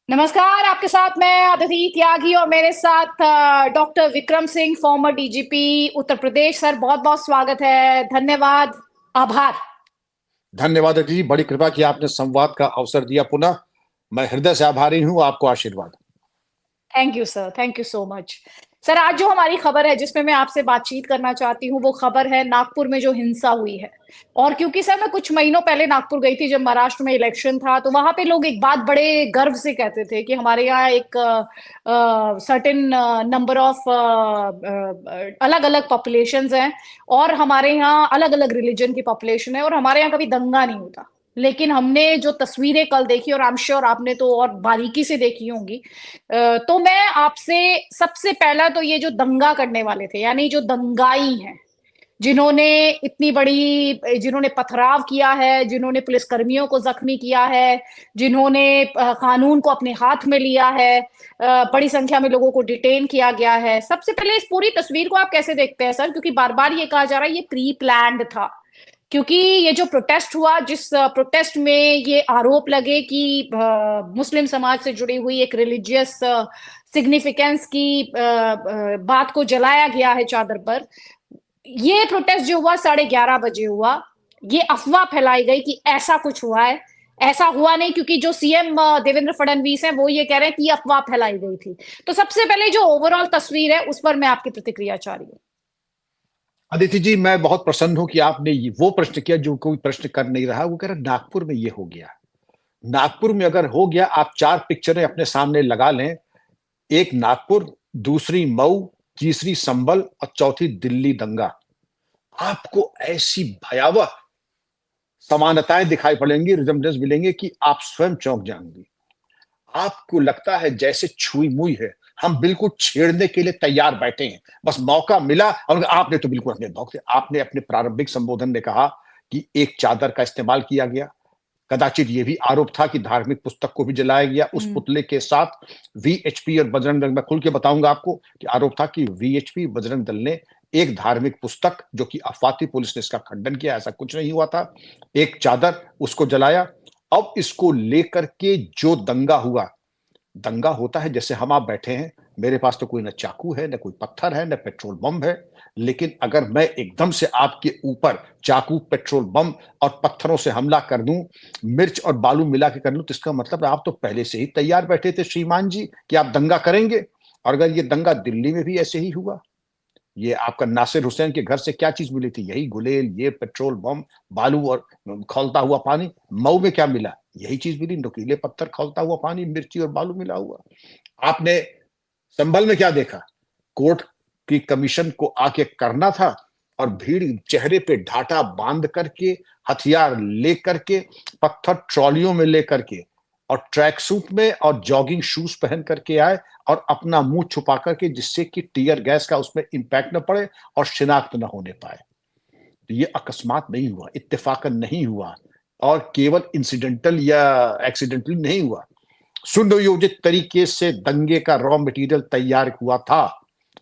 नमस्कार, आपके साथ मैं अदिति त्यागी और मेरे साथ doctor Vikram Singh, former DGP Uttar Pradesh. Sir, बहुत-बहुत स्वागत है। धन्यवाद, आभार। धन्यवाद अदिति जी, बड़ी कृपा की आपने संवाद का अवसर दिया पुनः। मैं हृदय से आभारी हूं। आपको आशीर्वाद। Thank you sir, thank you so much. Sir, आज जो हमारी खबर है जिसमें मैं आपसे बातचीत करना चाहती हूँ, वो खबर है नागपुर में जो हिंसा हुई है। और क्योंकि सर मैं कुछ महीनों पहले नागपुर गई थी जब महाराष्ट्र में इलेक्शन था, तो वहां पे लोग एक बात बड़े गर्व से कहते थे कि हमारे यहाँ एक सर्टेन नंबर ऑफ अलग अलग पॉपुलेशंस हैं और हमारे यहाँ अलग अलग रिलीजन की पॉपुलेशन है और हमारे यहाँ कभी दंगा नहीं होता। लेकिन हमने जो तस्वीरें कल देखी, और आई एम श्योर आपने तो और बारीकी से देखी होंगी, तो मैं आपसे सबसे पहला तो ये जो दंगा करने वाले थे, यानी जो दंगाई हैं, जिन्होंने इतनी बड़ी जिन्होंने पथराव किया है, जिन्होंने पुलिसकर्मियों को जख्मी किया है, जिन्होंने कानून को अपने हाथ में लिया है, बड़ी संख्या में लोगों को डिटेन किया गया है। सबसे पहले इस पूरी तस्वीर को आप कैसे देखते हैं सर? क्योंकि बार-बार ये कहा जा रहा है ये प्री प्लान्ड था। क्योंकि ये जो प्रोटेस्ट हुआ, जिस प्रोटेस्ट में ये आरोप लगे कि मुस्लिम समाज से जुड़ी हुई एक रिलीजियस सिग्निफिकेंस की बात को जलाया गया है चादर पर। ये प्रोटेस्ट जो हुआ 11:30 बजे हुआ। ये अफवाह फैलाई गई कि ऐसा कुछ हुआ है। ऐसा हुआ नहीं, क्योंकि जो सीएम देवेंद्र फडणवीस हैं वो ये कह रहे हैं कि ये अफवाह फैलाई गई थी। तो सबसे पहले जो ओवरऑल तस्वीर है उस पर मैं आपकी प्रतिक्रिया चाह रही हूँ। अदिति जी, मैं बहुत प्रसन्न हूं कि आपने वो प्रश्न किया जो कोई प्रश्न कर नहीं रहा। वो कह रहा नागपुर में ये हो गया। नागपुर में अगर हो गया, आप चार पिक्चरें अपने सामने लगा लें। एक नागपुर, दूसरी मऊ, तीसरी संभल और चौथी दिल्ली दंगा। आपको ऐसी भयावह समानताएं दिखाई पड़ेंगी, रिजम्बलेंस मिलेंगे कि आप स्वयं चौंक जाएंगे। आपको लगता है जैसे छुई मुई है। हम बिल्कुल छेड़ने के लिए तैयार बैठे हैं, बस मौका मिला। और आपने तो बिल्कुल अपने मौके, आपने अपने प्रारंभिक संबोधन में कहा कि एक चादर का इस्तेमाल किया गया। कदाचित यह भी आरोप था कि धार्मिक पुस्तक को भी जलाया गया उस पुतले के साथ। वीएचपी और बजरंग दल, मैं खुल के बताऊंगा आपको कि आरोप था कि वीएचपी बजरंग दल ने एक धार्मिक पुस्तक, जो कि अफवाह थी, पुलिस ने इसका खंडन किया, ऐसा कुछ नहीं हुआ था। एक चादर, उसको जलाया। अब इसको लेकर के जो दंगा हुआ, दंगा होता है जैसे हम आप बैठे हैं। मेरे पास तो कोई न चाकू है, न कोई पत्थर है, न पेट्रोल बम है। लेकिन अगर मैं एकदम से आपके ऊपर चाकू, पेट्रोल बम और पत्थरों से हमला कर दूं, मिर्च और बालू मिला के कर लूं, तो इसका मतलब आप तो पहले से ही तैयार बैठे थे श्रीमान जी कि आप दंगा करेंगे। और अगर ये दंगा दिल्ली में भी ऐसे ही हुआ, ये आपका नासिर हुसैन के घर से क्या चीज मिली थी? यही गुलेल, ये पेट्रोल बम, बालू और खौलता हुआ पानी। मऊ में क्या मिला? यही चीज मिली, नुकीले पत्थर, खौलता हुआ पानी, मिर्ची और बालू मिला हुआ। आपने संभल में क्या देखा? कोर्ट की कमीशन को आके करना था और भीड़ चेहरे पे ढाटा बांध करके, हथियार लेकर के, पत्थर ट्रॉलियों में लेकर के, और ट्रैक सूट में और जॉगिंग शूज पहन करके आए और अपना मुंह छुपा करके, जिससे कि टीयर गैस का उसमें इंपैक्ट न पड़े और शिनाख्त न होने पाए। तो ये अकस्मात नहीं हुआ, इत्तेफाकन नहीं हुआ, और केवल इंसिडेंटल या एक्सीडेंटली नहीं हुआ। सुनियोजित तरीके से दंगे का रॉ मटेरियल तैयार हुआ था।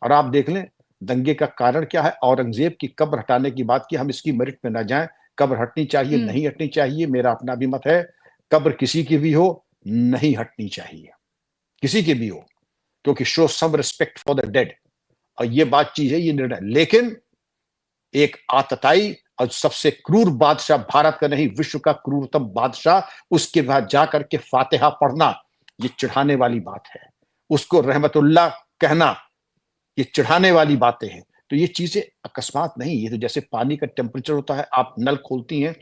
और आप देख लें दंगे का कारण क्या है। औरंगजेब की कब्र हटाने की बात की, हम इसकी मेरिट में ना जाएं। कब्र हटनी चाहिए, नहीं हटनी चाहिए, मेरा अपना भी मत है। कब्र किसी की भी हो, नहीं हटनी चाहिए, किसी की भी हो, क्योंकि show some respect for the dead. और ये बात चीज है, ये निर्णय। लेकिन एक आतताई और सबसे क्रूर बादशाह, भारत का नहीं विश्व का क्रूरतम बादशाह, उसके बाद जाकर के फातिहा पढ़ना, ये चिढ़ाने वाली बात है। उसको रहमतुल्लाह कहना, ये चिढ़ाने वाली बातें हैं। तो ये चीजें अकस्मात नहीं। ये तो जैसे पानी का टेम्परेचर होता है, आप नल खोलती हैं,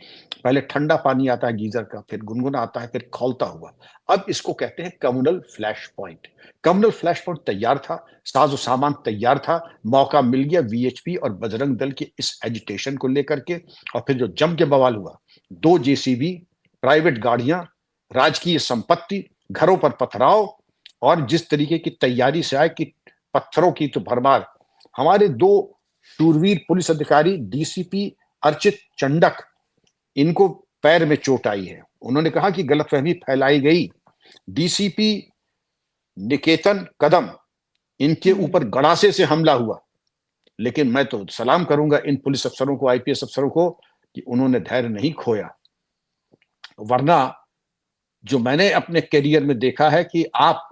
पहले ठंडा पानी आता है गीजर का, फिर गुनगुना आता है, फिर खौलता हुआ। अब इसको कहते हैं communal flash point. Communal flash point तैयार था, साजो सामान तैयार था, मौका मिल गया वीएचपी और बजरंग दल के इस एजिटेशन को लेकर के। और फिर जो जम के बवाल हुआ, 2 जेसीबी, प्राइवेट गाड़ियां, राजकीय संपत्ति, घरों पर पथराव, और जिस तरीके की तैयारी से आए कि पत्थरों की तो भरमार। हमारे 2 शूरवीर पुलिस अधिकारी, डीसीपी अर्चित चंडक, इनको पैर में चोट आई है। उन्होंने कहा कि गलतफहमी फैलाई गई। डीसीपी निकेतन कदम, इनके ऊपर गड़ासे से हमला हुआ। लेकिन मैं तो सलाम करूंगा इन पुलिस अफसरों को, आईपीएस अफसरों को, कि उन्होंने धैर्य नहीं खोया। वरना जो मैंने अपने करियर में देखा है कि आप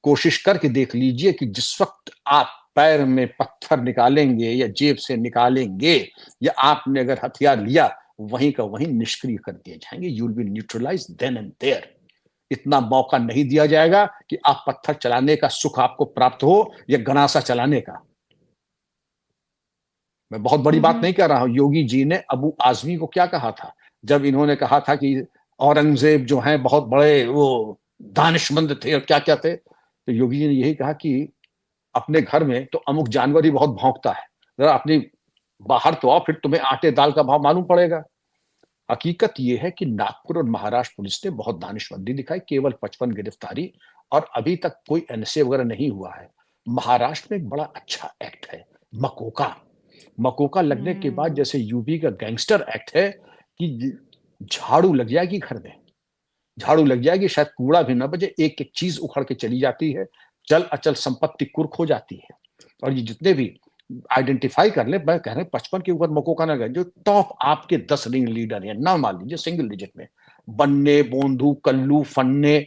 कोशिश करके देख लीजिए कि जिस वक्त आप पैर में पत्थर निकालेंगे या जेब से निकालेंगे या आपने अगर हथियार लिया, वहीं का वहीं निष्क्रिय कर दिए जाएंगे। You will be neutralise then and there. इतना मौका नहीं दिया जाएगा कि आप पत्थर चलाने का सुख आपको प्राप्त हो या गनासा चलाने का। मैं बहुत बड़ी बात नहीं कर रहा हूं। योगी जी ने अबू आजमी को क्या कहा था जब इन्होंने कहा था कि औरंगजेब जो हैं बहुत बड़े वो दानिशमंद थे और क्या क्या थे, तो योगी जी ने यही कहा कि अपने घर में तो अमुक जानवर ही बहुत भौंकता है, जरा अपनी बाहर तो आओ, फिर तुम्हें आटे दाल का भाव मालूम पड़ेगा। हकीकत यह है कि नागपुर और महाराष्ट्र पुलिस ने बहुत दानिशमंदी दिखाई, केवल 55 गिरफ्तारी और अभी तक कोई एनएसए वगैरह नहीं हुआ है। महाराष्ट्र में एक बड़ा अच्छा एक्ट है मकोका। मकोका लगने के बाद जैसे यूपी का गैंगस्टर एक्ट है कि झाड़ू लग जाएगी घर में, झाड़ू लग जाएगी, शायद कूड़ा भी ना बचे, एक एक चीज उखड़ के चली जाती है, चल अचल संपत्ति कुर्क हो जाती है। और ये जितने भी आइडेंटिफाई कर ले, मैं कह रहा हूं 55 के ऊपर मकोका ना गए, जो टॉप आपके 10 रिंग लीडर हैं, ना मान लीजिए सिंगल डिजिट में, बन्ने, बोंधू, कल्लू, फन्ने,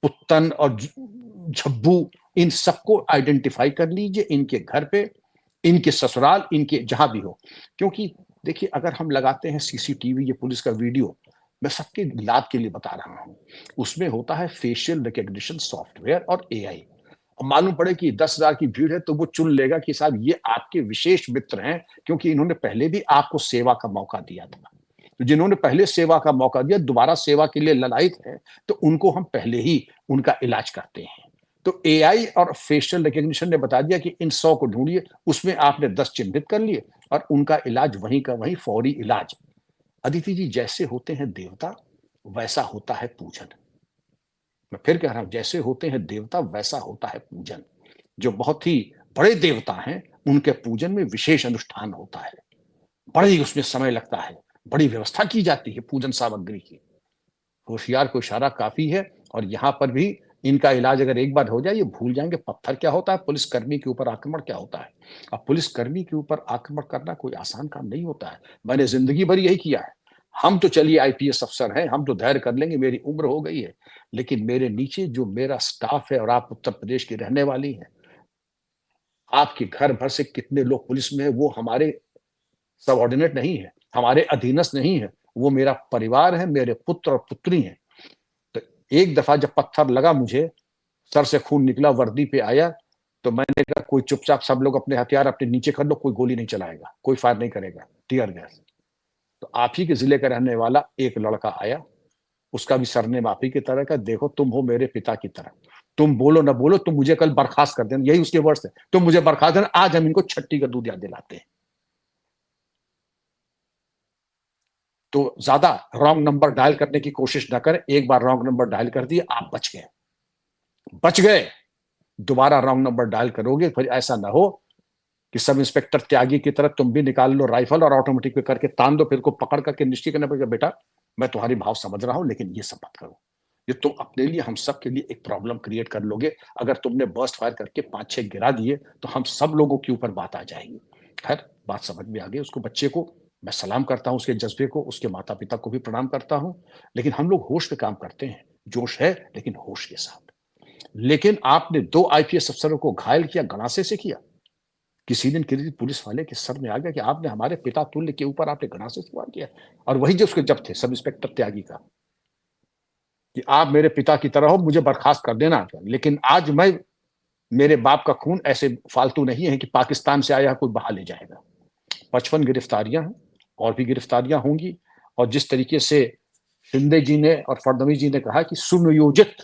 पुत्तन और झब्बू, इन सबको आइडेंटिफाई कर लीजिए, इनके घर पे, इनके ससुराल, इनके जहां भी हो। क्योंकि देखिए अगर हम लगाते हैं सीसीटीवी, ये पुलिस का वीडियो, मैं सबके लाभ के लिए बता रहा हूं, उसमें होता है फेशियल रिकग्निशन सॉफ्टवेयर और एआई। मालूम पड़े कि 10,000 की भीड़ है तो वो चुन लेगा कि साहब ये आपके विशेष मित्र हैं, क्योंकि इन्होंने पहले भी आपको सेवा का मौका दिया था। तो जिन्होंने पहले सेवा का मौका दिया, दोबारा सेवा के लिए ललायित है, तो उनको हम पहले ही उनका इलाज करते हैं। तो एआई और फेशियल रिकग्निशन ने बता दिया कि इन 100 को ढूंढिए, उसमें आपने 10 चिन्हित कर लिए और उनका इलाज वहीं का वहीं, फौरी इलाज। अदिति जी, जैसे होते हैं देवता वैसा होता है पूजन। मैं फिर कह रहा हूं, जैसे होते हैं देवता वैसा होता है पूजन। जो बहुत ही बड़े देवता हैं उनके पूजन में विशेष अनुष्ठान होता है, बड़े ही उसमें समय लगता है, बड़ी व्यवस्था की जाती है पूजन सामग्री की। होशियार को इशारा काफी है, और यहां पर भी इनका इलाज अगर एक बार हो जाए, ये भूल जाएंगे पत्थर क्या होता है, पुलिसकर्मी के ऊपर आक्रमण क्या होता है। अब पुलिसकर्मी के ऊपर आक्रमण करना कोई आसान काम नहीं होता है। मैंने जिंदगी भर यही किया है। हम तो चलिए आईपीएस अफसर हैं, हम तो धैर्य कर लेंगे, मेरी उम्र हो गई है, लेकिन मेरे नीचे जो मेरा स्टाफ है, और आप उत्तर प्रदेश की रहने वाली हैं, आपके घर भर से कितने लोग पुलिस में है, वो हमारे सबऑर्डिनेट नहीं है, हमारे अधीनस्थ नहीं है, वो मेरा परिवार है, मेरे पुत्र और पुत्री हैं। तो एक दफा जब पत्थर लगा मुझे, सर से खून निकला, वर्दी पे आया, तो मैंने कहा कोई चुपचाप सब लोग अपने हथियार अपने नीचे कर लो, कोई गोली नहीं चलाएगा, कोई फायर नहीं करेगा, टीयर गैस। तो आप ही के जिले का रहने वाला एक लड़का आया, उसका भी सरनेम आप ही की तरह का, देखो तुम हो मेरे पिता की तरह, तुम बोलो ना बोलो, तुम मुझे कल बर्खास्त कर देना, यही उसके वर्ड्स है, तुम मुझे बर्खास्त देना, आज हम इनको छट्टी का दूध याद दिलाते हैं। तो ज्यादा रॉन्ग नंबर डायल करने की कोशिश ना करें, एक बार रॉन्ग नंबर डायल कर दिए, आप बच गए, बच गए। दोबारा रॉन्ग नंबर डायल करोगे, फिर ऐसा ना हो कि सब इंस्पेक्टर त्यागी की तरह तुम भी निकाल लो राइफल और ऑटोमेटिक पे करके तान दो, फिर को पकड़ करके निश्चित करना पड़ेगा, बेटा मैं तुम्हारी भाव समझ रहा हूं, लेकिन ये सब मत करो। ये तुम अपने लिए, हम सब के लिए एक प्रॉब्लम क्रिएट कर लोगे। अगर तुमने बर्स्ट फायर करके 5-6 गिरा दिए, तो हम सब लोगों के ऊपर बात आ जाएगी। खैर, बात समझ में आ गई। उसको, बच्चे को मैं सलाम करता हूं, उसके जज्बे को, उसके माता पिता को भी प्रणाम करता हूं। लेकिन हम लोग होश पे काम करते हैं, जोश है लेकिन होश के साथ। लेकिन आपने 2 आईपीएस अफसरों को घायल किया, गणासे से किया। किसी दिन किसी पुलिस वाले के सर में आ गया कि आपने हमारे पिता तुल्य के ऊपर आपने गणासे से वार किया। और वही जो उसके जब थे सब इंस्पेक्टर त्यागी का, कि आप मेरे पिता की तरह हो, मुझे बर्खास्त कर देना। लेकिन आज मैं, मेरे बाप का खून ऐसे फालतू नहीं है कि पाकिस्तान से आया कोई बहा ले जाएगा। 55 गिरफ्तारियां हैं, और भी गिरफ्तारियां होंगी। और जिस तरीके से शिंदे जी ने और फडणवीस जी ने कहा कि सुनियोजित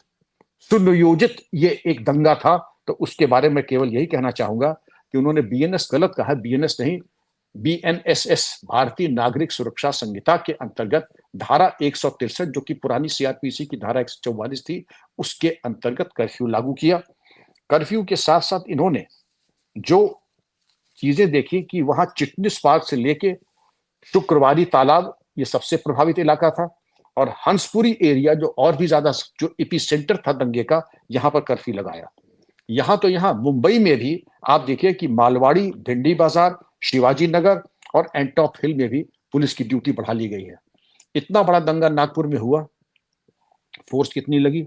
सुनियोजित ये एक दंगा था, तो उसके बारे में केवल यही कहना चाहूंगा कि उन्होंने बीएनएस गलत कहा, बीएनएस नहीं, बीएनएसएस, भारतीय नागरिक सुरक्षा संहिता के अंतर्गत धारा 163, जो कि पुरानी सीआरपीसी की धारा 144 थी, उसके अंतर्गत कर्फ्यू लागू किया। कर्फ्यू के साथ साथ इन्होंने जो चीजें देखी कि वहां चिटनिस पार्क से लेके शुक्रवारी तालाब, ये सबसे प्रभावित इलाका था, और हंसपुरी एरिया जो और भी ज्यादा, जो एपी सेंटर था दंगे का, यहां पर कर्फ्यू लगाया। यहां तो यहां मुंबई में भी आप देखिए कि मालवाड़ी, भिंडी बाजार, शिवाजी नगर और एंटॉप हिल में भी पुलिस की ड्यूटी बढ़ा ली गई है। इतना बड़ा दंगा नागपुर में हुआ, फोर्स कितनी लगी?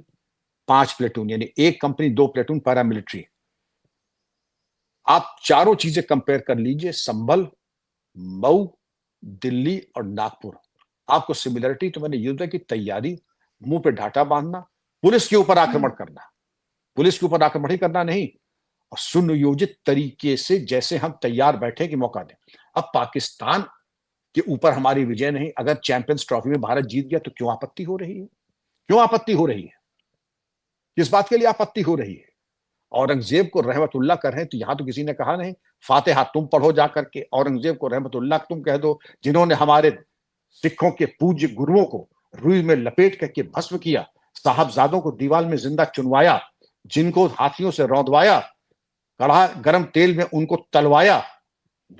5 प्लेटून, यानी एक कंपनी 2 प्लेटून पैरामिलिट्री। आप चारों चीजें कंपेयर कर लीजिए, संभल, मऊ, दिल्ली और नागपुर। आपको सिमिलरिटी तो मैंने युद्ध की तैयारी, मुंह पे ढाटा बांधना, पुलिस के ऊपर आक्रमण करना, पुलिस के ऊपर आक्रमण ही करना नहीं, और सुनियोजित तरीके से जैसे हम तैयार बैठे कि मौका दें। अब पाकिस्तान के ऊपर हमारी विजय नहीं, अगर चैंपियंस ट्रॉफी में भारत जीत गया तो क्यों आपत्ति हो रही है? क्यों आपत्ति हो रही है? किस बात के लिए आपत्ति हो रही है? औरंगजेब को रहमतुल्लाह कर रहे हैं तो यहां तो किसी ने कहा नहीं फातिहा तुम पढ़ो जाकर के, औरंगजेब को रहमतुल्लाह तुम कह दो, जिन्होंने हमारे सिखों के पूज्य गुरुओं को रुई में लपेट करके भस्म किया, साहबजादों को दीवार में जिंदा चुनवाया, जिनको हाथियों से रौंदवाया, कड़ा गर्म तेल में उनको तलवाया,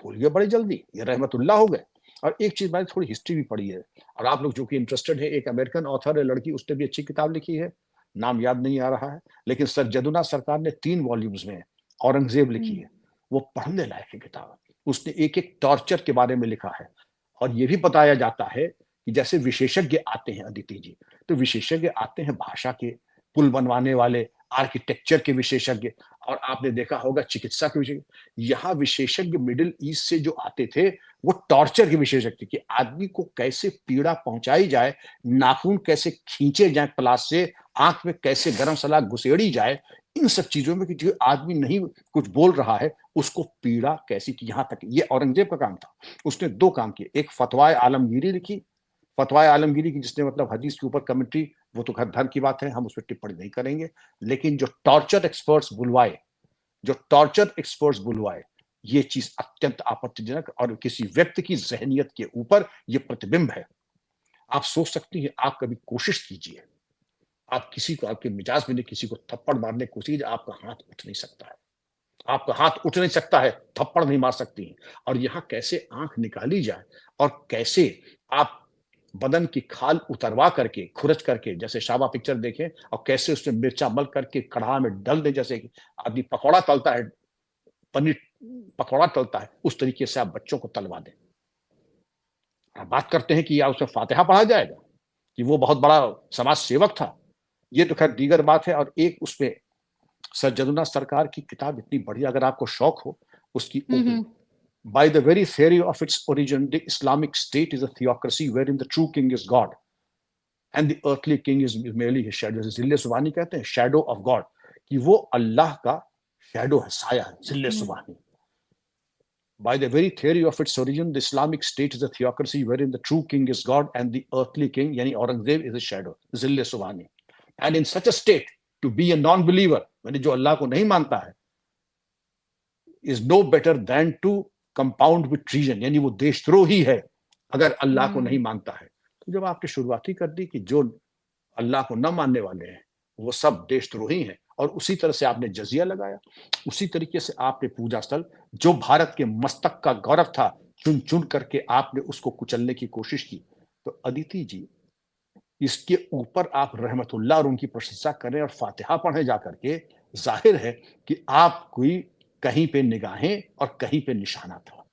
भूल गए बड़ी जल्दी, ये रहमतुल्लाह हो गए। और एक चीज, मैंने थोड़ी हिस्ट्री भी पढ़ी है, और आप लोग जो कि इंटरेस्टेड है, एक अमेरिकन ऑथर है लड़की, उसने भी अच्छी किताब लिखी है, नाम याद नहीं आ रहा है, लेकिन सर जदुना सरकार ने 3 वॉल्यूम्स में औरंगजेब लिखी है, वो पढ़ने लायक है किताब। उसने एक एक टॉर्चर के बारे में लिखा है, और ये भी बताया जाता है कि जैसे विशेषज्ञ आते हैं अदिति जी, तो विशेषज्ञ आते हैं भाषा के, पुल बनवाने वाले, आर्किटेक्चर के विशेषज्ञ, और आपने देखा होगा चिकित्सा के विशेषज्ञ। यहाँ विशेषज्ञ मिडिल ईस्ट से जो आते थे वो टॉर्चर के विशेषज्ञ थे, कि आदमी को कैसे पीड़ा पहुंचाई जाए, नाखून कैसे खींचे जाए प्लास से, आंख में कैसे गरम सलाह घुसेड़ी जाए, इन सब चीजों में कि जो आदमी नहीं कुछ बोल रहा है उसको पीड़ा कैसी की, यहां तक ये औरंगजेब का काम था। उसने 2 काम किए, एक फतवाए आलमगीरी लिखी, फतवाए आलमगीरी की जिसने मतलब हदीस के ऊपर कमेंट्री, वो तो घर धर्म की बात है, हम उस पर टिप्पणी नहीं करेंगे, लेकिन जो टॉर्चर एक्सपर्ट्स बुलवाए, जो टॉर्चर एक्सपर्ट्स बुलवाए, ये चीज अत्यंत आपत्तिजनक और किसी व्यक्ति की जहनियत के ऊपर ये प्रतिबिंब है। आप सोच सकती हैं, आप कभी कोशिश कीजिए, आप किसी को, आपके मिजाज में किसी को थप्पड़ मारने की कोशिश, आपका हाथ उठ नहीं सकता है, आपका हाथ उठ नहीं सकता है, थप्पड़ नहीं मार सकती। और यहां कैसे आंख निकाली जाए, और कैसे आप बदन की खाल उतरवा करके, खुरच करके, जैसे शाबा पिक्चर देखें, और कैसे उसमें मिर्चा मल करके कढ़ा में डल दे, जैसे कि आदमी पकौड़ा तलता है, पनीर पकौड़ा तलता है, उस तरीके से आप बच्चों को तलवा दें। आप बात करते हैं कि या उसमें फातिहा पढ़ा जाएगा, कि वो बहुत बड़ा समाज सेवक था, ये तो खैर दीगर बात है। और एक उसमें सर जदुना सरकार की किताब इतनी बढ़िया, अगर आपको शौक हो उसकी, By the very theory of its origin, the Islamic State is a theocracy wherein the true king is God and the earthly king is merely his shadow. जैसे जिल्ले सुबानी कहते हैं, shadow of God, कि वो अल्लाह का shadow है, साया है, जिल्ले सुबानी। By the very theory of its origin, the Islamic State is a theocracy wherein the true king is God and the earthly king, yani Aurangzeb, is a shadow, जिल्ले सुबानी। And in such a state, to be a non-believer, यानी जो अल्लाह को नहीं मानता है, is no better than to compound with treason, यानी वो देशद्रोही है अगर अल्लाह को नहीं मानता है। तो जब आपने शुरुआती कर दी कि जो अल्लाह को न मानने वाले हैं वो सब देशद्रोही हैं, और उसी तरह से आपने जजिया लगाया, उसी तरीके से आपने पूजा स्थल, जो भारत के मस्तक का गौरव था, चुन चुन करके आपने उसको कुचलने की कोशिश की। तो अदिति जी, इसके ऊपर आप रहमतुल्लाह और उनकी प्रशंसा करें और फातिहा पढ़े जाकर के, जाहिर है कि आप कोई कहीं पे निगाहें और कहीं पे निशाना था।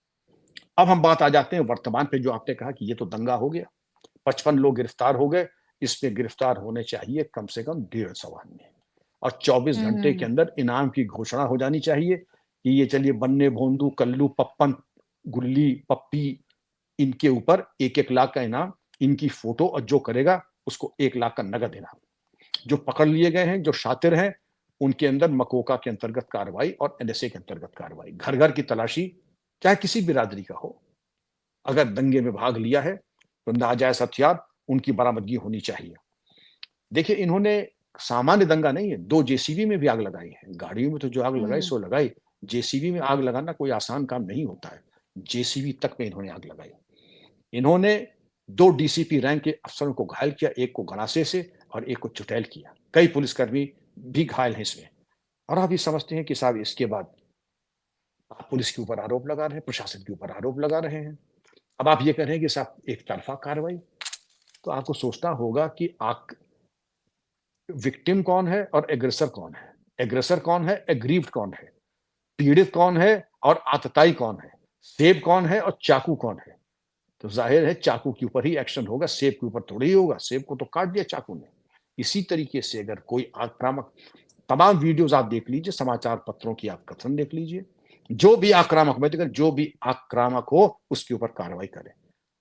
अब हम बात आ जाते हैं वर्तमान पे, जो आपने कहा कि ये तो दंगा हो गया, 55 लोग गिरफ्तार हो गए, इसमें गिरफ्तार होने चाहिए कम से कम 150 आदमी, और 24 घंटे के अंदर इनाम की घोषणा हो जानी चाहिए कि ये चलिए बन्ने भोंदू, कल्लू, पप्पन, गुल्ली, पप्पी, इनके ऊपर 1-1 लाख का इनाम, इनकी फोटो, और जो करेगा उसको 1 लाख का नगद इनाम। जो पकड़ लिए गए हैं, जो शातिर हैं, उनके अंदर मकोका के अंतर्गत कार्रवाई और एनएसए के अंतर्गत कार्रवाई, घर घर की तलाशी, चाहे किसी बिरादरी का हो, अगर दंगे में भाग लिया है तो नाजायज हथियार, उनकी बरामदगी होनी चाहिए। देखिए, इन्होंने सामान्य दंगा नहीं है, 2 जेसीबी में भी आग लगाई है, गाड़ियों में तो जो आग लगाई सो लगाई, जेसीबी में आग लगाना कोई आसान काम नहीं होता है, जेसीबी तक में इन्होंने आग लगाई। इन्होंने 2 डीसीपी रैंक के अफसरों को घायल किया, एक को गणासे से और एक को चुटैल किया, कई पुलिसकर्मी भी घायल हैं इसमें। और आप ये समझते हैं कि साहब इसके बाद आप पुलिस के ऊपर आरोप लगा रहे हैं, प्रशासन के ऊपर आरोप लगा रहे हैं, अब आप ये कह रहे हैं कि साहब एक तरफा कार्रवाई। तो आपको सोचना होगा कि विक्टिम कौन है और एग्रेसर कौन है, एग्रेसर कौन है, एग्रीव्ड कौन है, पीड़ित कौन है और आतताई कौन है, सेब कौन है और चाकू कौन है। तो जाहिर है चाकू के ऊपर ही एक्शन होगा, सेब के ऊपर थोड़ी ही होगा, सेब को तो काट दिया चाकू ने। इसी तरीके से अगर कोई आक्रामक, तमाम वीडियोस आप देख लीजिए, समाचार पत्रों की आप कथन देख लीजिए, जो भी आक्रामक, मैं तो कहूं, जो भी आक्रामक हो उसके ऊपर कार्रवाई करें।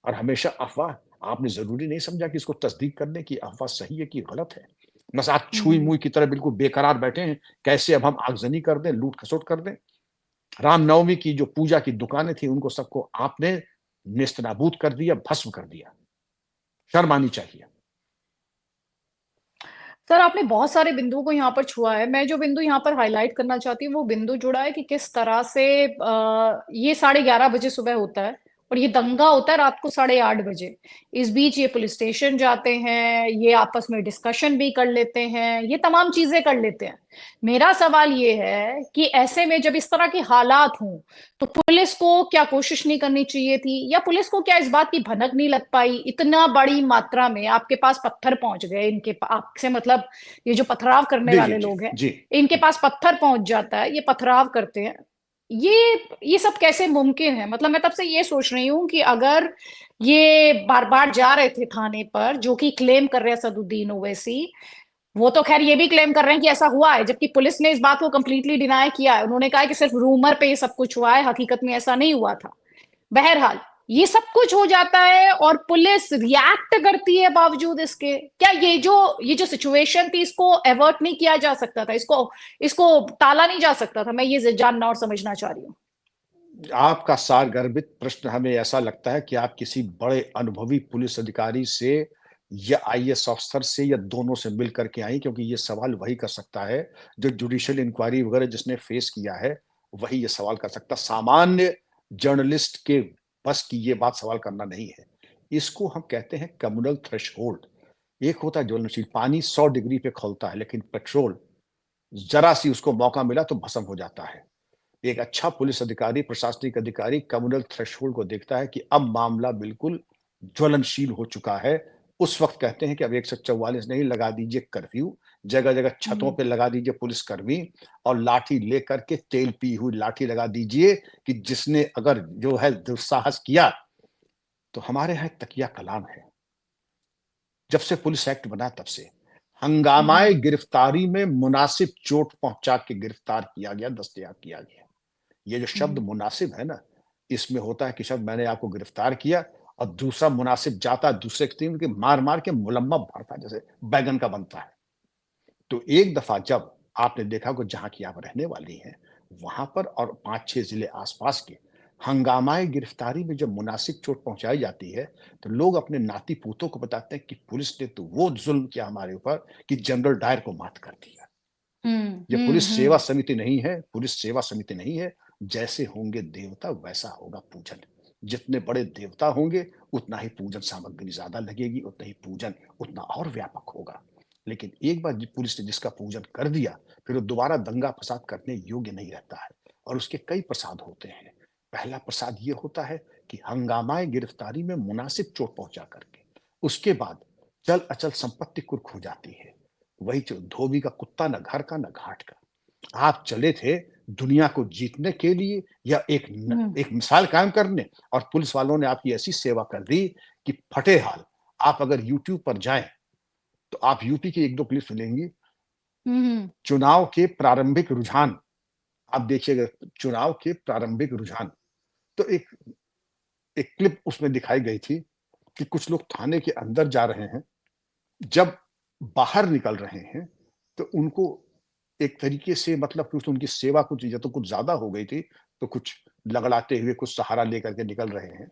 और हमेशा अफवाह, आपने जरूरी नहीं समझा कि इसको तस्दीक करने की अफवाह सही है कि गलत है। बस आप छुई हम्म। मुई की तरह बिल्कुल बेकरार बैठे हैं, कैसे अब हम आगजनी कर दें, लूट खसोट कर दें। रामनवमी की जो पूजा की दुकानें थी उनको सबको आपने नेस्तनाबूद कर दिया, भस्म कर दिया। शर्म आनी चाहिए। सर, आपने बहुत सारे बिंदुओं को यहाँ पर छुआ है। मैं जो बिंदु यहाँ पर हाईलाइट करना चाहती हूँ वो बिंदु जुड़ा है कि किस तरह से ये 11:30 बजे सुबह होता है और ये दंगा होता है रात को 8:30 बजे। इस बीच ये पुलिस स्टेशन जाते हैं, ये आपस में डिस्कशन भी कर लेते हैं, ये तमाम चीजें कर लेते हैं। मेरा सवाल ये है कि ऐसे में जब इस तरह के हालात हों तो पुलिस को क्या कोशिश नहीं करनी चाहिए थी, या पुलिस को क्या इस बात की भनक नहीं लग पाई? इतना बड़ी मात्रा में आपके पास पत्थर पहुंच गए, इनके आपसे मतलब ये जो पथराव करने जी जी वाले जी लोग हैं, जी। इनके पास पत्थर पहुंच जाता है, ये पथराव करते हैं। ये सब कैसे मुमकिन है? मतलब मैं तब से ये सोच रही हूँ कि अगर ये बार बार जा रहे थे थाने पर, जो कि क्लेम कर रहे हैं सदुद्दीन ओवैसी, वो तो खैर ये भी क्लेम कर रहे हैं कि ऐसा हुआ है, जबकि पुलिस ने इस बात को कंप्लीटली डिनाई किया है। उन्होंने कहा है कि सिर्फ रूमर पे ये सब कुछ हुआ है, हकीकत में ऐसा नहीं हुआ था। बहरहाल, ये सब कुछ हो जाता है और पुलिस रिएक्ट करती है बावजूद इसके। क्या ये जो सिचुएशन थी, इसको एवर्ट नहीं किया जा सकता था? इसको इसको टाला नहीं जा सकता था? मैं ये जानना और समझना चाह रही हूँ। आपका सारगर्भित प्रश्न हमें ऐसा लगता है कि आप किसी बड़े अनुभवी पुलिस अधिकारी से या आईएएस अफसर से या दोनों से मिल करके आई, क्योंकि ये सवाल वही कर सकता है जो जुडिशियल इंक्वायरी वगैरह जिसने फेस किया है, वही ये सवाल कर सकता। सामान्य जर्नलिस्ट के बस की ये बात सवाल करना नहीं है। इसको हम कहते हैं कम्युनल थ्रेशहोल्ड। एक होता है ज्वलनशील, पानी 100 डिग्री पे खौलता है, लेकिन पेट्रोल जरा सी उसको मौका मिला तो भस्म हो जाता है। एक अच्छा पुलिस अधिकारी, प्रशासनिक अधिकारी कम्युनल थ्रेशोल्ड को देखता है कि अब मामला बिल्कुल ज्वलनशील हो चुका है। उस वक्त कहते हैं कि अब 144 नहीं, लगा दीजिए कर्फ्यू, जगह जगह छतों हम्म। पे लगा दीजिए पुलिसकर्मी, और लाठी लेकर के, तेल पी हुई लाठी लगा दीजिए कि जिसने अगर जो है दुस्साहस किया। तो हमारे यहाँ तकिया कलाम है, जब से पुलिस एक्ट बना तब से हंगामाए हम्म। गिरफ्तारी में मुनासिब चोट पहुंचा के गिरफ्तार किया गया, दस्तयाब किया गया। ये जो शब्द हम्म। मुनासिब है ना, इसमें होता है कि शब्द मैंने आपको गिरफ्तार किया और दूसरा मुनासिब जाता दूसरे टीम के मार मार के मुलम्मा भरता, जैसे बैगन का बनता है। तो एक दफा जब आपने देखा कि जहां की आप रहने वाली हैं, वहां पर और 5-6 जिले आसपास के हंगामाए गिरफ्तारी में जब मुनासिब चोट पहुंचाई जाती है, तो लोग अपने नाती पोतों को बताते हैं कि पुलिस ने तो वो जुल्म किया हमारे ऊपर कि जनरल डायर को मात कर दिया। हम्म। ये हम्म। पुलिस सेवा समिति नहीं है, पुलिस सेवा समिति नहीं है। जैसे होंगे देवता वैसा होगा पूजन। जितने बड़े देवता होंगे उतना ही पूजन सामग्री ज्यादा लगेगी, उतना ही पूजन उतना और व्यापक होगा। लेकिन एक बार पुलिस ने जिसका पूजन कर दिया, फिर वो दोबारा दंगा फसाद करने योग्य नहीं रहता है। और उसके कई प्रसाद होते हैं। पहला प्रसाद ये होता है कि हंगामाए गिरफ्तारी में मुनासिब चोट पहुंचा करके उसके बाद चल अचल संपत्ति कुर्क हो जाती है। वही जो धोबी का कुत्ता, न घर का न घाट का। आप चले थे दुनिया को जीतने के लिए या हम्म। एक मिसाल कायम करने, और पुलिस वालों ने आपकी ऐसी सेवा कर दी कि फटे हाल। आप अगर यूट्यूब पर जाएं तो आप यूपी की एक दो क्लिप मिलेंगी। हम्म। चुनाव के प्रारंभिक रुझान आप देखिएगा, चुनाव के प्रारंभिक रुझान। तो एक एक क्लिप उसमें दिखाई गई थी कि कुछ लोग थाने के अंदर जा रहे हैं, जब बाहर निकल रहे हैं तो उनको एक तरीके से, मतलब कुछ उनकी सेवा कुछ या तो कुछ ज्यादा हो गई थी, तो कुछ लगड़ाते हुए कुछ सहारा लेकर के निकल रहे हैं।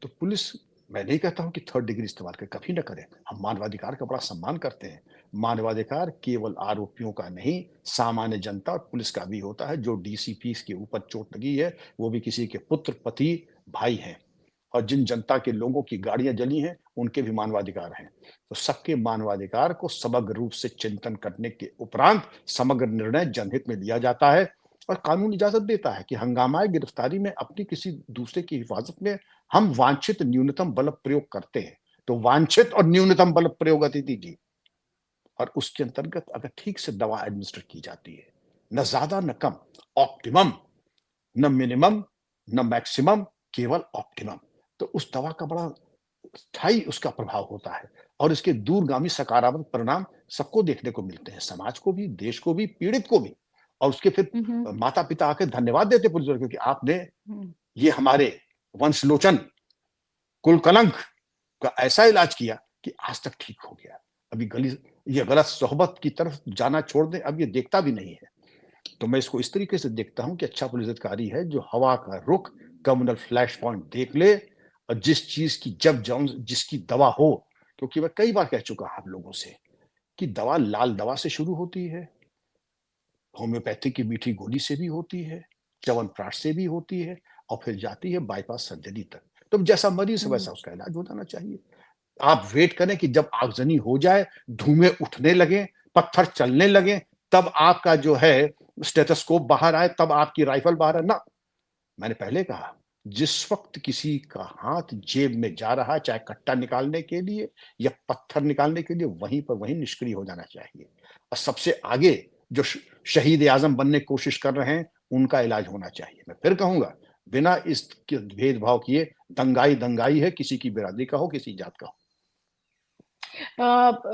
तो पुलिस, मैं नहीं कहता हूं कि थर्ड डिग्री इस्तेमाल करें, कभी ना करें। हम मानवाधिकार का बड़ा सम्मान करते हैं। मानवाधिकार केवल आरोपियों का नहीं, सामान्य जनता और पुलिस का भी होता है। जो डीसीपी के ऊपर चोट लगी है वो भी किसी के पुत्र, पति, भाई हैं। और जिन जनता के लोगों की गाड़ियां जली हैं उनके भी मानवाधिकार हैं। तो सबके मानवाधिकार को समग्र रूप से चिंतन करने के उपरांत समग्र निर्णय जनहित में लिया जाता है। और कानून इजाजत देता है कि हंगामाए गिरफ्तारी में अपनी किसी दूसरे की हिफाजत में हम वांछित न्यूनतम बल प्रयोग करते हैं। तो वांछित और न्यूनतम बल प्रयोग अतिथि जी, और उसके अंतर्गत अगर ठीक से दवा एडमिनिस्टर की जाती है, न ज्यादा न कम, ऑप्टिमम, न मिनिमम न मैक्सिमम, केवल ऑप्टिमम, तो उस दवा का बड़ा स्थायी उसका प्रभाव होता है। और इसके दूरगामी सकारात्मक परिणाम सबको देखने को मिलते हैं, समाज को भी, देश को भी, पीड़ित को भी। और उसके फिर हम्म। माता-पिता आके धन्यवाद देते पुलिस वालों को कि आपने हम्म। ये हमारे वंशलोचन, कुल कलंक का ऐसा इलाज किया कि आज तक ठीक हो गया। अभी ये गलत सोहबत की तरफ जाना छोड़ दें, अब ये देखता भी नहीं है। तो मैं इसको इस तरीके से देखता हूँ कि अच्छा पुलिस अधिकारी है जो हवा का रुख, कम्युनल फ्लैश पॉइंट देख ले, और जिस चीज की जब जाऊं जिसकी दवा हो, क्योंकि मैं कई बार कह चुका हूं आप लोगों से कि दवा लाल दवा से शुरू होती है, होम्योपैथी की मीठी गोली से भी होती है, च्यवनप्राश से भी होती है, और फिर जाती है बाईपास सर्जरी तक। तो जैसा मरीज है हम्म। वैसा उसका इलाज हो जाना चाहिए। आप वेट करें कि जब आगजनी हो जाए, धुएं उठने लगे, पत्थर चलने लगे, तब आपका जो है स्टेथोस्कोप बाहर आए, तब आपकी राइफल बाहर आए ना। मैंने पहले कहा, जिस वक्त किसी का हाथ जेब में जा रहा है, चाहे कट्टा निकालने के लिए या पत्थर निकालने के लिए, वहीं पर वहीं निष्क्रिय हो जाना चाहिए। और सबसे आगे जो शहीद आजम बनने की कोशिश कर रहे हैं, उनका इलाज होना चाहिए। मैं फिर कहूंगा, बिना इस भेदभाव किए, दंगाई दंगाई है, किसी की बिरादरी का हो, किसी जात का हो।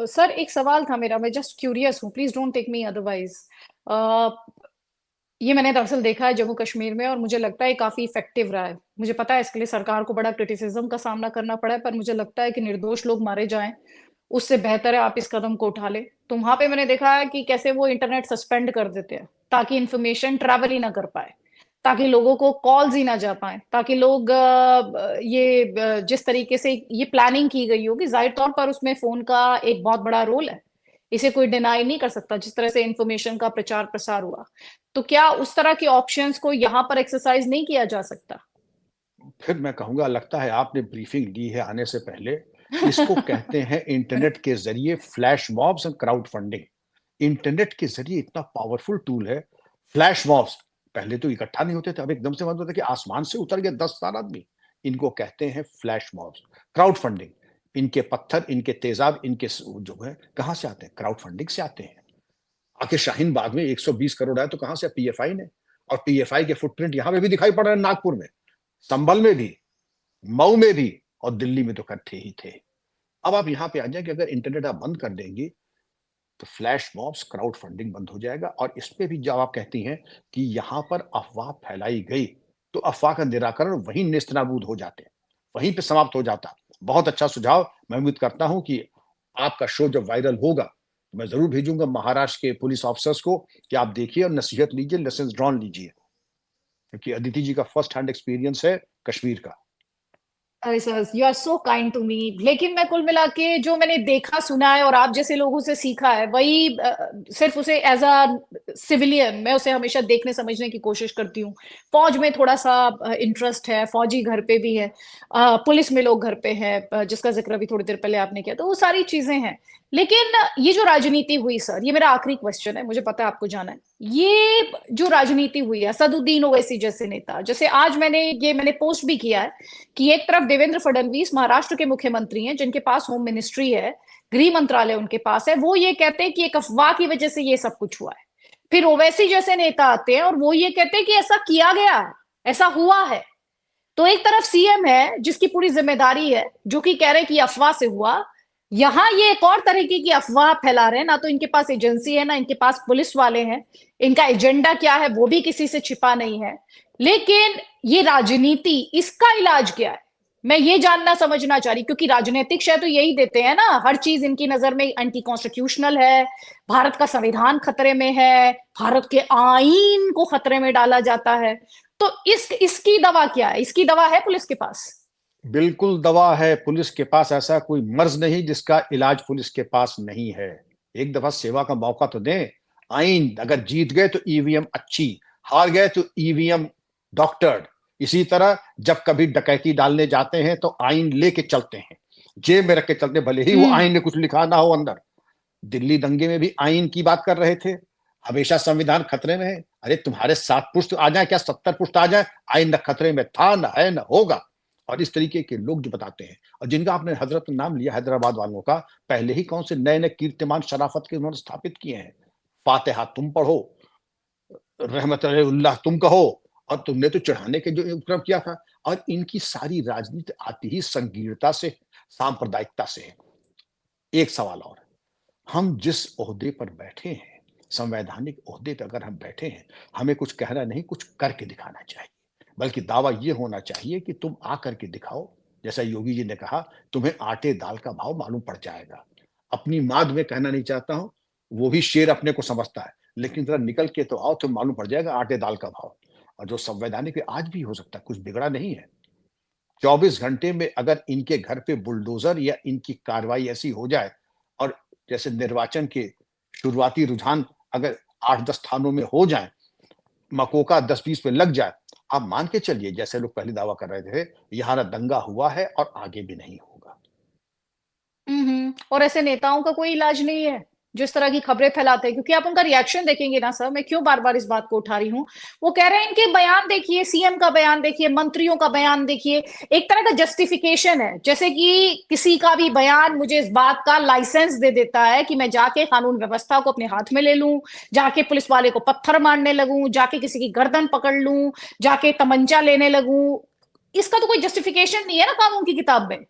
सर एक सवाल था मेरा, मैं जस्ट क्यूरियस हूँ, please don't take me otherwise. ये मैंने दरअसल देखा है जम्मू कश्मीर में, और मुझे लगता है काफी इफेक्टिव रहा है। मुझे पता है इसके लिए सरकार को बड़ा क्रिटिसिज्म का सामना करना पड़ा है, पर मुझे लगता है कि निर्दोष लोग मारे जाएं उससे बेहतर है आप इस कदम को उठा ले। तो वहां पे मैंने देखा है कि कैसे वो इंटरनेट सस्पेंड कर देते हैं ताकि इंफॉर्मेशन ट्रैवल ही ना कर पाए, ताकि लोगों को कॉल्स ही ना जा पाए, ताकि लोग जिस तरीके से ये प्लानिंग की गई होगी, जाहिर तौर पर उसमें फोन का एक बहुत बड़ा रोल है, इसे कोई डिनाई नहीं कर सकता, जिस तरह से इंफॉर्मेशन का प्रचार प्रसार हुआ। तो क्या उस तरह के ऑप्शंस को यहाँ पर एक्सरसाइज नहीं किया जा सकता? फिर मैं कहूंगा, लगता है आपने ब्रीफिंग ली है आने से पहले। इसको कहते हैं इंटरनेट के जरिए flash mobs and crowd funding. Internet के जरिए इतना पावरफुल टूल है। फ्लैश मॉब्स पहले तो इकट्ठा नहीं होते थे, अब एकदम से मतलब होता है कि आसमान से उतर गए 10,000 आदमी। इनको कहते हैं फ्लैश मॉब्स। क्राउड फंडिंग, इनके पत्थर, इनके तेजाब, इनके जो है कहां से आते हैं? क्राउड फंडिंग से आते हैं। आखिर शाहीन बाग में 120 करोड़ आए तो कहां से? पीएफआई ने। और पीएफआई के फुटप्रिंट यहां पे भी दिखाई पड़ रहे हैं, नागपुर में, संभल में भी, मऊ में भी, और दिल्ली में तो इकट्ठे ही थे। अब आप यहां पे आ जाए कि अगर इंटरनेट आप बंद कर देंगी तो फ्लैश मॉब्स, क्राउड फंडिंग बंद हो जाएगा। और इस पे भी जब आप कहती हैं कि यहां पर अफवाह फैलाई गई, तो अफवाह का निराकरण वहीं नेस्तनाबूद हो जाते, वहीं पे समाप्त हो जाता। बहुत अच्छा सुझाव। मैं उम्मीद करता हूं कि आपका शो जब वायरल होगा तो मैं जरूर भेजूंगा महाराष्ट्र के पुलिस ऑफिसर्स को कि आप देखिए और नसीहत लीजिए, लेसन ड्रॉन लीजिए, क्योंकि अदिति जी का फर्स्ट हैंड एक्सपीरियंस है कश्मीर का। अरे sir you are so kind to me, लेकिन मैं कुल मिला के जो मैंने देखा सुना है और आप जैसे लोगों से सीखा है वही सिर्फ उसे एज अ सिविलियन मैं उसे हमेशा देखने समझने की कोशिश करती हूँ। फौज में थोड़ा सा इंटरेस्ट है, फौजी घर पे भी है, पुलिस में लोग घर पे हैं, जिसका जिक्र अभी थोड़ी देर पहले आपने किया, तो वो सारी चीजें हैं। लेकिन ये जो राजनीति हुई सर, ये मेरा आखिरी क्वेश्चन है, मुझे पता है आपको जाना है। ये जो राजनीति हुई है, असदुद्दीन ओवैसी जैसे नेता, जैसे आज मैंने पोस्ट भी किया है कि एक तरफ देवेंद्र फडणवीस महाराष्ट्र के मुख्यमंत्री हैं जिनके पास होम मिनिस्ट्री है, गृह मंत्रालय उनके पास है, वो ये कहते हैं कि एक अफवाह की वजह से ये सब कुछ हुआ है। फिर ओवैसी जैसे नेता आते हैं और वो ये कहते हैं कि ऐसा किया गया है, ऐसा हुआ है। तो एक तरफ सीएम है जिसकी पूरी जिम्मेदारी है, जो कि कह रहे हैं कि अफवाह से हुआ, यहां ये एक और तरीके की अफवाह फैला रहे हैं। ना तो इनके पास एजेंसी है, ना इनके पास पुलिस वाले हैं, इनका एजेंडा क्या है वो भी किसी से छिपा नहीं है। लेकिन ये राजनीति, इसका इलाज क्या है, मैं ये जानना समझना चाह रही, क्योंकि राजनीतिक शय तो यही देते हैं ना, हर चीज इनकी नजर में एंटी कॉन्स्टिट्यूशनल है, भारत का संविधान खतरे में है, भारत के आईन को खतरे में डाला जाता है। तो इसकी दवा क्या है? इसकी दवा है पुलिस के पास? बिल्कुल दवा है पुलिस के पास। ऐसा कोई मर्ज नहीं जिसका इलाज पुलिस के पास नहीं है। एक दफा सेवा का मौका तो दें। आइन अगर जीत गए तो ईवीएम अच्छी, हार गए तो ईवीएम डॉक्टर्ड। इसी तरह जब कभी डकैती डालने जाते हैं तो आइन लेके चलते हैं, जेब में रख के चलते, भले ही वो हम्म। आइन में कुछ लिखा ना हो अंदर। दिल्ली दंगे में भी आइन की बात कर रहे थे, हमेशा संविधान खतरे में है। अरे तुम्हारे 7 पुश्त आ जाए, क्या 70 पुश्त आ जाए, आइन न खतरे में था, न है, न होगा। और इस तरीके के लोग जो बताते हैं, और जिनका आपने हजरत नाम लिया हैदराबाद वालों का, पहले ही कौन से नए नए कीर्तिमान शराफत के उन्होंने स्थापित किए हैं। फातिहा तुम पढ़ो, रहमत उल्लाह तुम कहो, और तुमने तो चढ़ाने के जो उपक्रम किया था। और इनकी सारी राजनीति आती ही संकीर्णता से, सांप्रदायिकता से है। एक सवाल और, हम जिस ओहदे पर बैठे हैं, संवैधानिक ओहदे पे अगर हम बैठे हैं, हमें कुछ कहना नहीं, कुछ करके दिखाना चाहिए। बल्कि दावा ये होना चाहिए कि तुम आकर के दिखाओ, जैसा योगी जी ने कहा, तुम्हें आटे-दाल का भाव मालूम पड़ जाएगा। अपनी माद में कहना नहीं चाहता हूँ, वो भी शेर अपने को समझता है, लेकिन ज़रा निकल के तो आओ, तो मालूम पड़ जाएगा आटे-दाल का भाव। और जो संवैधानिक है, आज भी हो सकता है, कुछ बिगड़ा नहीं है। 24 घंटे में अगर इनके घर पे बुलडोज़र या इनकी कार्रवाई ऐसी हो जाए और जैसे निर्वाचन के शुरुआती रुझान अगर 8-10 थानों में हो जाएँ, मकोका 10-20 पे लग जाए, आप मान के चलिए जैसे लोग पहले दावा कर रहे थे, यहाँ ना दंगा हुआ है और आगे भी नहीं होगा। और ऐसे नेताओं का कोई इलाज नहीं है, जो इस तरह की खबरें फैलाते हैं? क्योंकि आप उनका रिएक्शन देखेंगे ना सर, मैं क्यों बार-बार इस बात को उठा रही हूँ। वो कह रहे हैं इनके बयान देखिए, सीएम का बयान देखिए, मंत्रियों का बयान देखिए, एक तरह का जस्टिफिकेशन है। जैसे कि किसी का भी बयान मुझे इस बात का लाइसेंस दे देता है कि मैं जाके कानून व्यवस्था को अपने हाथ में ले लूं, जाके पुलिस वाले को पत्थर मारने लगूं, जाके किसी की गर्दन पकड़ लूं, जाके तमंचा लेने लगूं। इसका तो कोई जस्टिफिकेशन नहीं है ना कानून की किताब में।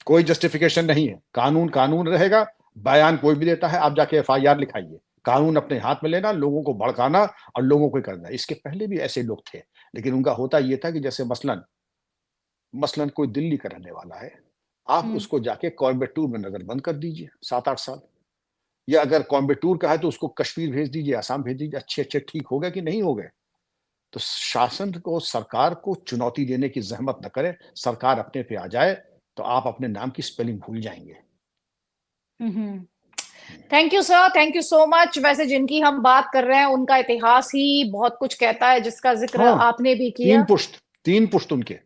कोई जस्टिफिकेशन नहीं है। कानून कानून रहेगा, बयान कोई भी देता है, आप जाके एफआईआर लिखाइए। कानून अपने हाथ में लेना, लोगों को भड़काना और लोगों को करना। इसके पहले भी ऐसे लोग थे, लेकिन उनका होता ये था कि जैसे मसलन कोई दिल्ली का रहने वाला है, आप हम्म उसको जाके कोयम्बटूर में नज़रबंद कर दीजिए 7-8 साल, या अगर कोयम्बटूर का है तो उसको कश्मीर भेज दीजिए, आसाम भेज दीजिए, अच्छे-अच्छे ठीक हो गए कि नहीं हो गए? तो शासन को, सरकार को चुनौती देने की ज़हमत ना करें, सरकार अपने पे आ जाए, तो आप अपने नाम की स्पेलिंग भूल जाएँगे। Hmm thank you sir, thank you so much. वैसे जिनकी हम बात कर रहे हैं उनका इतिहास ही बहुत कुछ कहता है, जिसका जिक्र हाँ, आपने भी 3 किया। पुश्त 3 पुश्त उनके।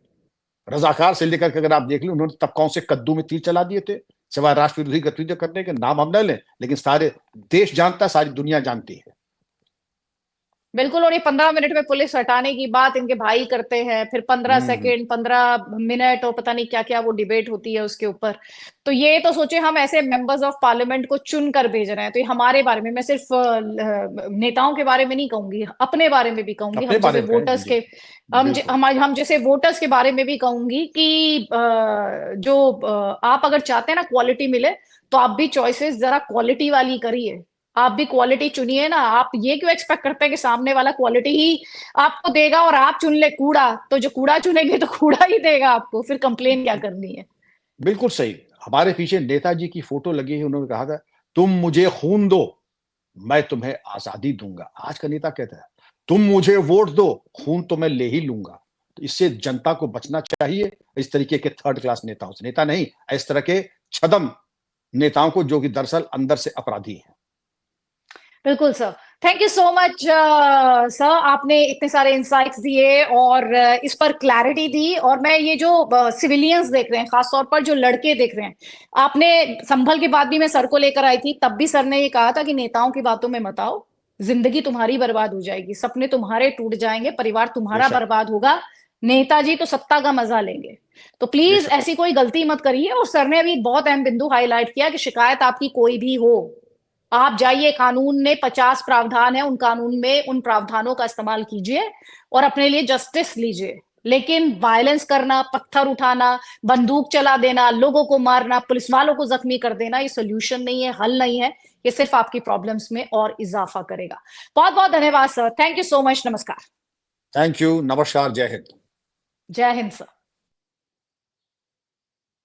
रज़ाकार से लेकर के अगर आप देख लें, उन्होंने तब कौन से कद्दू में तीर चला दिए थे, सिवाय राष्ट्र विरोधी गतिविधियाँ करने के। नाम हम ना लें, लेकिन सारे देश जानता है, सारी दुनिया जानती है। बिल्कुल। और ये 15 मिनट में पुलिस हटाने की बात इनके भाई करते हैं, फिर 15 सेकेंड, 15 मिनट और पता नहीं क्या क्या वो डिबेट होती है उसके ऊपर। तो ये तो सोचे हम ऐसे मेंबर्स ऑफ पार्लियामेंट को चुन कर भेज रहे हैं, तो ये हमारे बारे में, मैं सिर्फ नेताओं के बारे में नहीं कहूंगी, अपने बारे में भी कहूंगी, अपने हम बारे जैसे में कहें, वोटर्स जी, के, जी। बिल्कुल, हम जैसे वोटर्स के बारे में भी कहूंगी कि आप अगर चाहते हैं ना क्वालिटी मिले, तो आप भी चॉइसेस जरा क्वालिटी वाली करिए। आप भी क्वालिटी चुनिए ना। आप ये क्यों एक्सपेक्ट करते हैं कि सामने वाला क्वालिटी ही आपको देगा और आप चुन ले कूड़ा? तो जो कूड़ा चुनेंगे तो कूड़ा ही देगा आपको, फिर कंप्लेन क्या करनी है? बिल्कुल सही। हमारे पीछे नेताजी की फ़ोटो लगी है, उन्होंने कहा था, "तुम मुझे खून दो, मैं तुम्हें आज़ादी दूँगा।" आज का नेता कहता है, "तुम मुझे वोट दो, खून तो मैं ले ही लूँगा।" तो इससे जनता को बचना चाहिए, इस तरीके के थर्ड क्लास नेताओं से। नेता नहीं, इस तरह के छद्म नेताओं को, जो कि दरअसल अंदर से अपराधी हैं। बिल्कुल sir. Thank you so much sir, आपने इतने सारे इंसाइट्स दिए और इस पर क्लैरिटी दी। और मैं ये जो सिविलियंस देख रहे हैं, खासतौर पर जो लड़के देख रहे हैं, आपने संभल की बात भी मैं सर को लेकर आई थी, तब भी सर ने ये कहा था कि नेताओं की बातों में मत आओ, जिंदगी तुम्हारी बर्बाद हो जाएगी, सपने तुम्हारे टूट जाएंगे, परिवार तुम्हारा बेशक, बर्बाद होगा। नेताजी तो सत्ता का मजा लेंगे। तो प्लीज बेशक। ऐसी कोई गलती मत करिए। और सर ने अभी बहुत अहम बिंदु हाईलाइट किया कि शिकायत आपकी कोई भी हो, आप जाइए, कानून में 50 प्रावधान है, उन कानून में उन प्रावधानों का इस्तेमाल कीजिए और अपने लिए जस्टिस लीजिए। लेकिन वायलेंस करना, पत्थर उठाना, बंदूक चला देना, लोगों को मारना, पुलिस वालों को जख्मी कर देना, ये सोल्यूशन नहीं है, हल नहीं है। ये सिर्फ आपकी प्रॉब्लम्स में और इजाफा करेगा। बहुत बहुत धन्यवाद sir, thank you so much, नमस्कार। थैंक यू, नमस्कार, जय हिंद। जय हिंद सर।